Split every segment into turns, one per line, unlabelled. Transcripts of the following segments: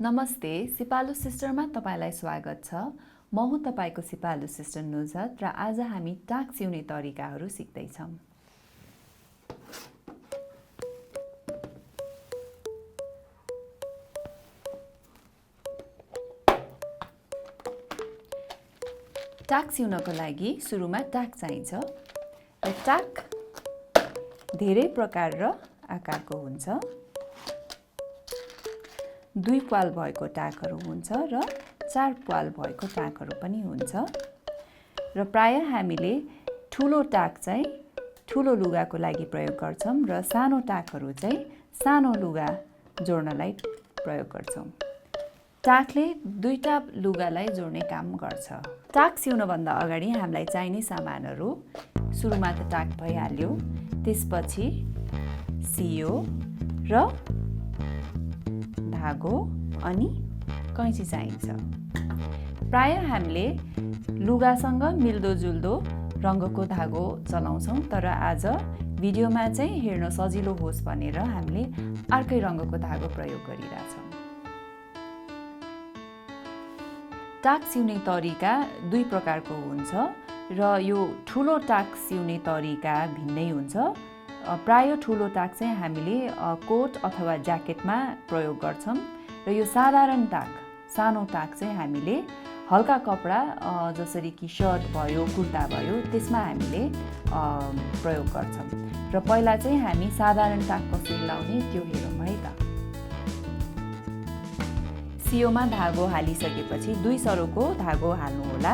नमस्ते, सिपालु सिस्टरमा तपाईलाई स्वागत छ। म हुँ तपाईको सिपालु सिस्टर नुजत र आज हामी टाक सिउने तरिकाहरू सिक्दै छौं। टाक सिउनको लागि सुरुमा टाक चाहिन्छ। र टाक धेरै प्रकार र आकारको हुन्छ। 2 प्वाल भएको टाकहरू हुन्छ र 4 प्वाल भएको टाकहरू पनि हुन्छ। र प्राय हामीले ठुलो टाक चाहिँ ठुलो लुगाको लागि प्रयोग गर्छौं र सानो टाकहरू चाहिँ सानो लुगा जोड्नलाई प्रयोग गर्छौं। टाकले दुईटा लुगालाई जोड्ने काम गर्छ। टाक सिउन भन्दा अगाडि हामीलाई चाहिने सामानहरू सुरुमा त टाक भइहाल्यो, त्यसपछि सियो र धागो अनि कैंची चाहिन्छ। प्राय हामीले लुगासँग मिल्दोजुल्दो रंगको धागो चलाउँछौं, तर आज भिडियोमा चाहिँ हेर्न सजिलो होस् भनेर हामीले अर्कै रंगको धागो प्रयोग गरिरहेछौं। टाक सिउने तरिका 2 प्रकारको हुन्छ र यो ठुलो टाक सिउने तरिका भिन्नै हुन्छ। प्राय ठुलो टाक चाहिँ हामीले कोट अथवा ज्याकेटमा प्रयोग गर्छौं र यो साधारण टाक सानो टाक चाहिँ हामीले हल्का कपडा जसरी कि शर्ट भयो, कुर्ता भयो, त्यसमा हामीले प्रयोग गर्छौं। र पहिला चाहिँ हामी साधारण टाक कसरी लाउने त्यो हेरौँ है त। सियोमा धागो हालिसकेपछि 2 सरोको धागो हाल्नु होला,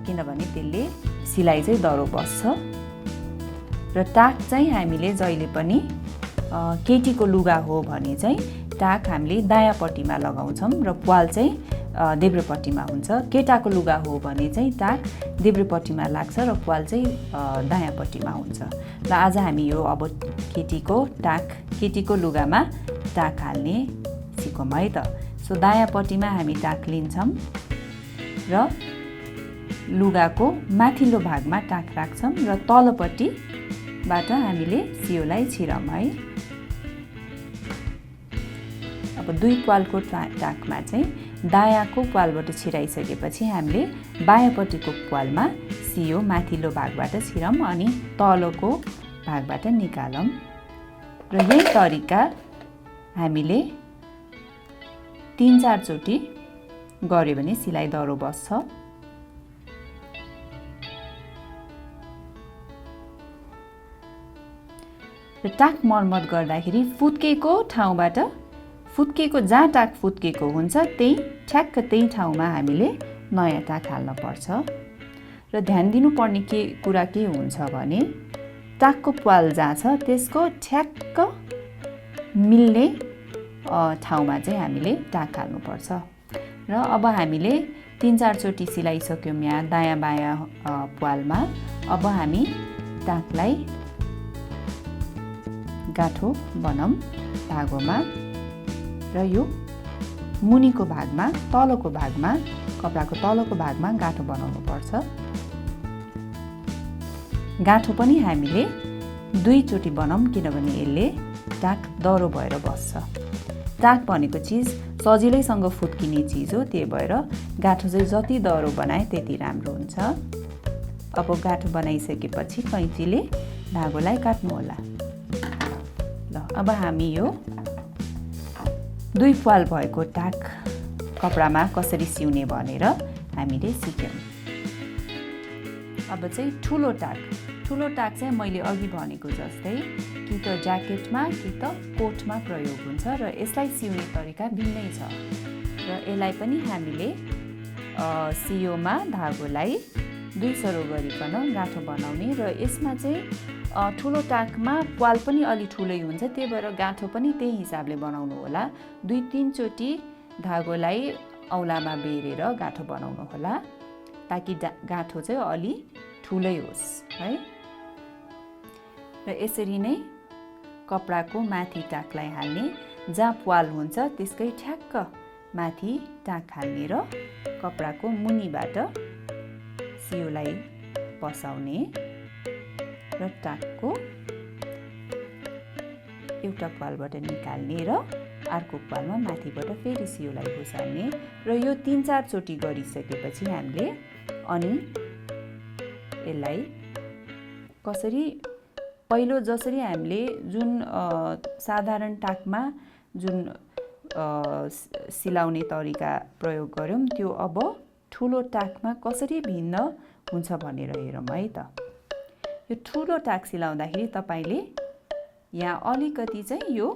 किनभने त्यसले सिलाई चाहिँ दह्रो बस्छ। र टाक चाहिँ हामीले जहिले पनि केटीको लुगा हो भने चाहिँ टाक हामीले दायाँपट्टिमा लगाउँछौं र प्वाल चाहिँ देब्रेपट्टिमा हुन्छ। केटाको लुगा हो भने चाहिँ टाक देब्रेपट्टिमा लाग्छ र प्वाल चाहिँ दायाँपट्टिमा हुन्छ। र आज हामी यो अब केटीको लुगामा टाक हाल्ने सिकौँ है त। सो दायाँपट्टिमा हामी टाक लिन्छौं र लुगाको माथिल्लो भागमा टाक राख्छौं र तलपट्टिबाट हामीले सियोलाई छिरौँ है। अब 2 प्वालको टाकमा चाहिँ दायाँको प्वालबाट छिराइसकेपछि हामीले बायाँपट्टिको प्वालमा सियो माथिल्लो भागबाट छिरौँ अनि तलको भागबाट निकालौँ। र यही तरिका हामीले 3-4 चोटि गर्यो भने सिलाई दह्रो बस्छ। र टाक मर्मत गर्दाखेरि फुत्केको जहाँ टाक फुत्केको हुन्छ ठ्याक्क त्यही ठाउँमा हामीले नयाँ टाक हाल्न पर्छ। र ध्यान दिनुपर्ने कुरा के हुन्छ भने टाकको प्वाल जहाँ छ त्यसको ठ्याक्क मिल्ने ठाउँमा चाहिँ हामीले टाक हाल्नु पर्छ। र अब हामीले 3-4 चोटि सिलाइसक्यौं यहाँ दायाँ बायाँ प्वालमा। अब हामी टाकलाई गाँठो बनाऊँ धागोमा र यो मुनिको भागमा कपडाको तलको भागमा गाँठो बनाउनु पर्छ। गाँठो पनि हामीले 2 चोटि बनाऊँ, किनभने यसले टाक दह्रो भएर बस्छ। टाक भनेको चिज सजिलैसँग फुत्किने चिज हो, त्यही भएर गाँठो चाहिँ जति दह्रो बनाए त्यति राम्रो हुन्छ। अब गाँठो बनाइसकेपछि कैंचीले धागोलाई काट्नु होला। अब हामी यो 2 प्वाल भएको टाक कपडामा कसरी सिउने भनेर हामीले सिक्यौं। अब चाहिँ ठुलो टाक चाहिँ मैले अघि भनेको जस्तै कि त ज्याकेटमा कि त कोटमा प्रयोग हुन्छ र यसलाई सिउने तरिका भिन्नै छ। र यसलाई पनि हामीले सियोमा धागोलाई 2 सरो गरिकन गाँठो बनाउने र यसमा चाहिँ ठुलो टाकमा प्वाल पनि अलि ठुलै हुन्छ, त्यही भएर गाँठो पनि त्यही हिसाबले बनाउनु होला। 2-3 चोटि धागोलाई औलामा बेरेर गाँठो बनाउनु होला, ताकि गाँठो चाहिँ अलि ठुलै होस् है। र यसरी नै कपडाको माथि टाकलाई हाल्ने, जहाँ प्वाल हुन्छ त्यसकै ठ्याक्क माथि टाक हाल्ने र कपडाको मुनिबाट सियोलाई पसाउने र टाकको एउटा प्वालबाट निकाल्ने र अर्को पालमा माथिबाट फेरि सियोलाई घुसार्ने र यो 3-4 चोटि गरिसकेपछि हामीले अनि यसलाई कसरी पहिलो जसरी हामीले जुन साधारण टाकमा जुन सिलाउने तरिका प्रयोग गर्यौं त्यो अब ठुलो टाकमा कसरी भिन्न हुन्छ भनेर हेरौँ है त। यो ठुलो टाक सिलाउँदाखेरि तपाईले यहाँ अलिकति चाहिँ यो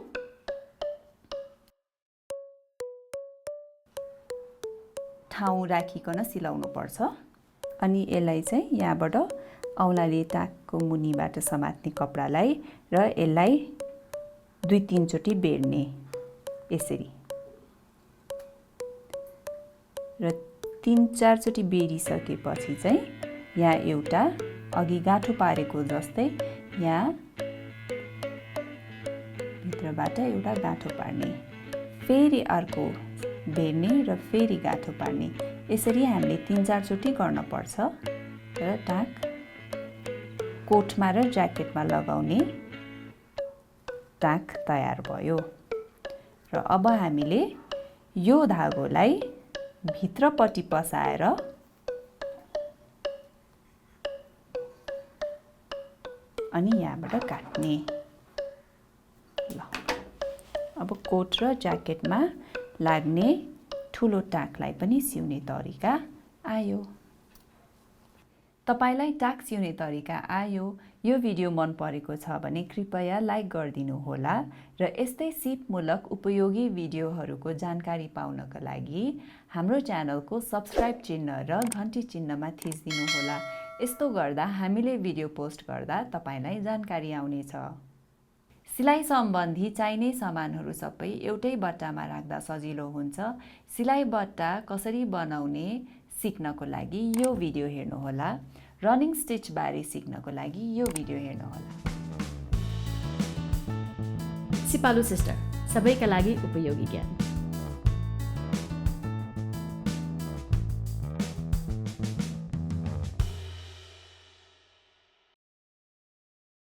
ठाउँ राखिकन सिलाउनु पर्छ अनि यसलाई चाहिँ यहाँबाट औंलाले टाकको मुनिबाट समात्ने कपडालाई र यसलाई 2-3 चोटि बेर्ने यसरी र 3-4 चोटि बेरिसकेपछि चाहिँ यहाँ एउटा अघि गाँठो पारेको जस्तै यहाँ भित्रबाट एउटा गाँठो पार्ने फेरि अर्को बेर्ने र फेरि गाँठो पार्ने यसरी हामीले 3-4 चोटि गर्न पर्छ र टाक कोटमा र ज्याकेटमा लगाउने टाक तयार भयो। र अब हामीले यो धागोलाई भित्रपट्टि पसाएर अनि यहाँबाट काट्ने। ल अब कोट र ज्याकेटमा लाग्ने ठुलो टाकलाई पनि सिउने तरिका आयो। तपाईलाई टाक सिउने तरिका आयो। यो भिडियो मन परेको छ भने कृपया लाइक गरिदिनु होला र यस्तै सिपमूलक उपयोगी भिडियोहरूको जानकारी पाउनका लागि हाम्रो च्यानलको सब्स्क्राइब चिन्ह र घण्टी चिन्हमा थिच्दिनु होला। यस्तो गर्दा हामीले भिडियो पोस्ट गर्दा तपाईलाई जानकारी आउनेछ। सिलाइ सम्बन्धी चाहिने सामानहरू सबै एउटै बट्टामा राख्दा सजिलो हुन्छ। सिलाइ बट्टा कसरी बनाउने सिक्नको लागि यो भिडियो हेर्नुहोला। रनिङ स्टिच बारे सिक्नको लागि यो भिडियो हेर्नुहोला।
सिपालु सिस्टर, सबैका लागि उपयोगी ज्ञान।